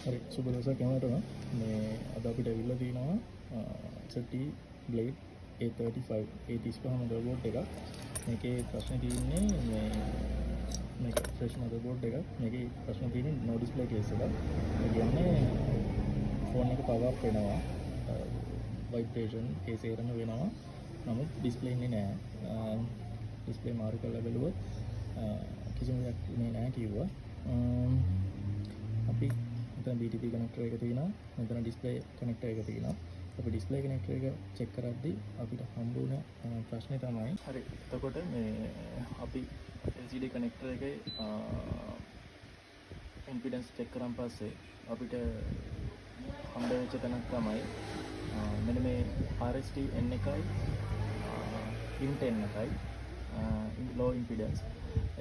හරි සුබ දවසක් හැමෝටම. මේ අද අපිට ඇවිල්ලා තියෙනවා XT Blade A35 මදර්බෝඩ් එකක්. මේකේ ප්‍රශ්නේ තියෙන්නේ මේක ෆ්‍රෙෂ් මදර්බෝඩ් එකක්. මේකේ ප්‍රශ්නේ තියෙන්නේ no display case එකක්. ඒ කියන්නේ ෆෝන් එක power up වෙනවා. vibration ඒ සේරම වෙනවා. නමුත් ඩිස්ප්ලේ ඉන්නේ නැහැ. ඩිස්ප්ලේ මාරු කරලා බැලුවොත් කිසිම දෙයක් ඉන්නේ නැහැ කිව්වා. අපි මෙතන BTP කනෙක්ටර් එක තියෙනවා. මෙතන ඩිස්ප්ලේ කනෙක්ටර් එක තියෙනවා. අපි ඩිස්ප්ලේ කනෙක්ටර් එක චෙක් කරද්දී අපිට හම්බ වුණ ප්‍රශ්නේ තමයි හරි. එතකොට මේ අපි LCD කනෙක්ටර් එකේ ඉම්පිඩන්ස් චෙක් කරන් පස්සේ අපිට හම්බ වෙච්ච තැනක් තමයි මෙන්න මේ RST N එකයි INT N එකයි low impedance.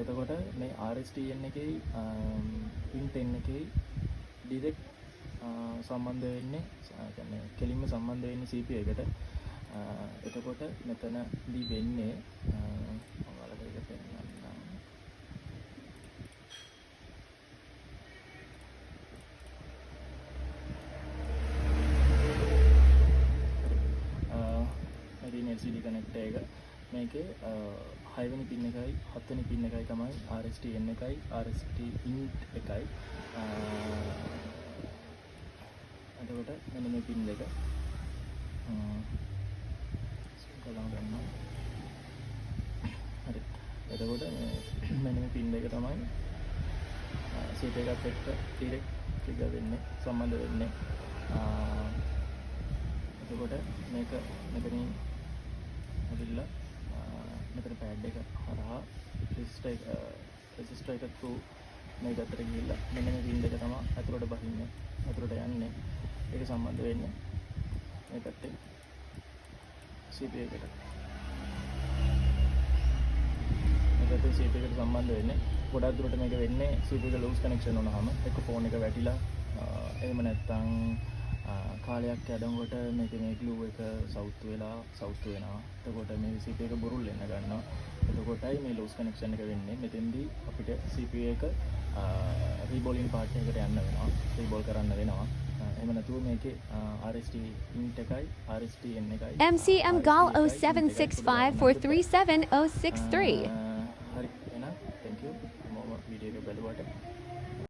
එතකොට මේ RST N එකේ INT N එකේ ඩිරෙක්ට් සම්බන්ධ වෙන්නේ කියන්නේ කෙලින්ම සම්බන්ධ වෙන්නේ CPU එකට. එතකොට මෙතනදී වෙන්නේ ඔයාලට ඒක පෙන්නන්නම්. LCD කනෙක්ටර් එක මේකේ 6 වෙනි පින් එකයි 7 වෙනි පින් එකයි තමයි RST N එකයි RST INT එකයි. එතකොට මෙන්න මේ පින් දෙක ගලවන්න ගන්නවා. හරි. එතකොට මෙන්න මේ පින් දෙක තමයි CPU එකත් එක්ක ඩිරෙක්ට් ට්‍රිගර් වෙන්නේ සම්බන්ධ වෙන්නේ. එතකොට මේක මෙතනින් ඇවිල්ලා මෙතන පෑඩ් එක හරහා රෙසිස්ටර් එක through මේක අතර ගිහිල්ලා මෙන්න මේ පින් දෙක තමයි අතුරට බහින්නේ. අතුරට යන්නේ. ඒක සම්බන්ධ වෙන්නේ මේ පැත්තේ CPU එකට. මේ පැත්තේ CPU එකට සම්බන්ධ වෙන්නේ. ගොඩක් දුරට මේක වෙන්නේ CPU එක ලූස් කනෙක්ෂන් වුණාම එක්ක ෆෝන් එක වැටිලා එහෙම නැත්නම් කාලයක් යනකොට මේකේ මේ glue එක සවුත් වෙනවා. එතකොට මේ CPU එක බුරුල් වෙන්න ගන්නවා. එතකොටයි මේ ලූස් කනෙක්ෂන් එක වෙන්නේ. මෙතෙන්දී අපිට CPU එක රීබෝලින් පාර්ට් එකකට යන්න වෙනවා. රීබෝල් කරන්න වෙනවා. එහෙම නැතුව මේකේ RST INT එකයි RST N එකයි MCM GAL 07654376063. හරි එහෙනම් thank you මොම වීඩියෝ එක බලුවට